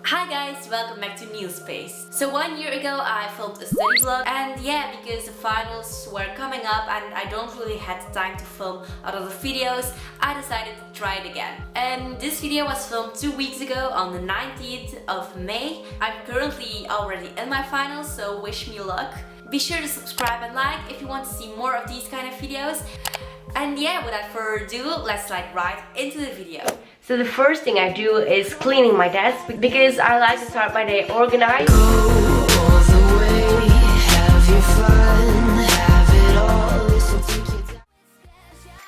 Hi guys, welcome back to New Space. So 1 year ago I filmed a study vlog, and yeah, because the finals were coming up and I don't really had the time to film other videos, I decided to try it again. And this video was filmed 2 weeks ago on the 19th of May. I'm currently already in my finals, so wish me luck. Be sure to subscribe and like if you want to see more of these kind of videos. And yeah, without further ado, let's right into the video. So the first thing I do is cleaning my desk because I like to start my day organized.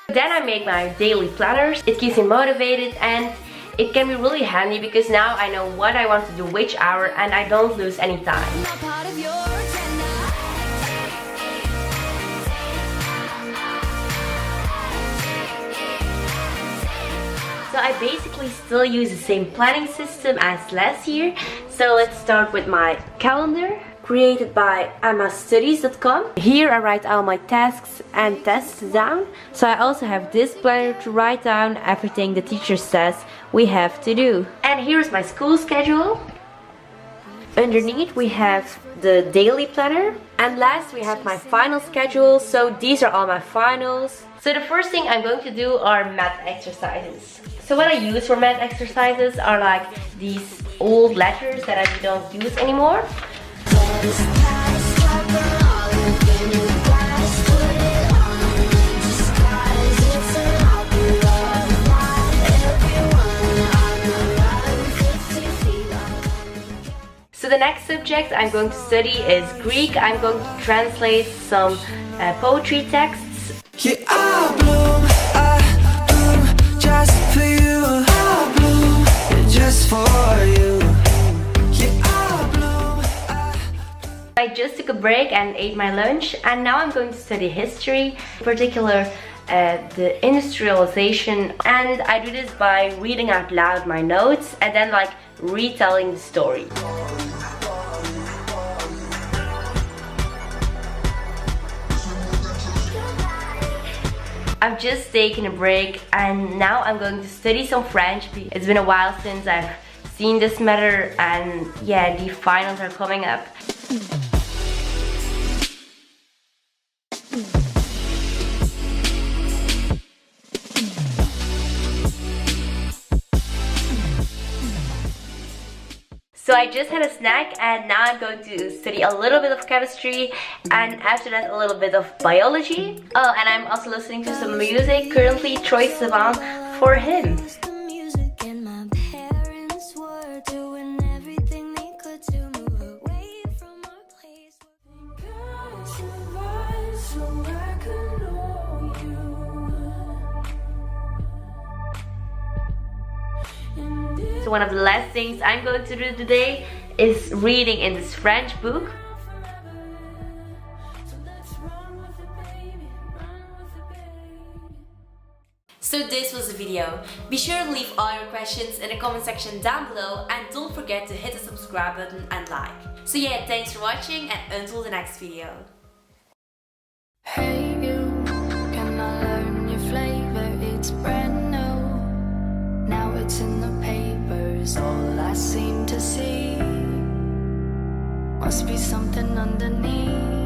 Then I make my daily planners. It keeps me motivated and it can be really handy because now I know what I want to do which hour and I don't lose any time. So I basically still use the same planning system as last year. So let's start with my calendar, created by emmastudies.com. Here I write all my tasks and tests down. So I also have this planner to write down everything the teacher says we have to do. And here's my school schedule. Underneath we have the daily planner. And last we have my final schedule. So these are all my finals. So the first thing I'm going to do are math exercises. So what I use for math exercises are like these old letters that I don't use anymore. So the next subject I'm going to study is Greek. I'm going to translate some poetry texts. Yeah, I bloom just for you. I bloom just for you. Yeah, I bloom. I just took a break and ate my lunch, and now I'm going to study history, in particular the industrialization, and I do this by reading out loud my notes and then like retelling the story. I've just taken a break and now I'm going to study some French. It's been a while since I've seen this matter, and yeah, the finals are coming up. So I just had a snack and now I'm going to study a little bit of chemistry and after that a little bit of biology. Oh, and I'm also listening to some music, currently Troye Sivan for him. So one of the last things I'm going to do today is reading in this French book. So this was the video. Be sure to leave all your questions in the comment section down below, and don't forget to hit the subscribe button and like. So yeah, thanks for watching and until the next video. Hey you, can I learn your flavor? It's brand new. Now it's in the papers, all I seem to see must be something underneath.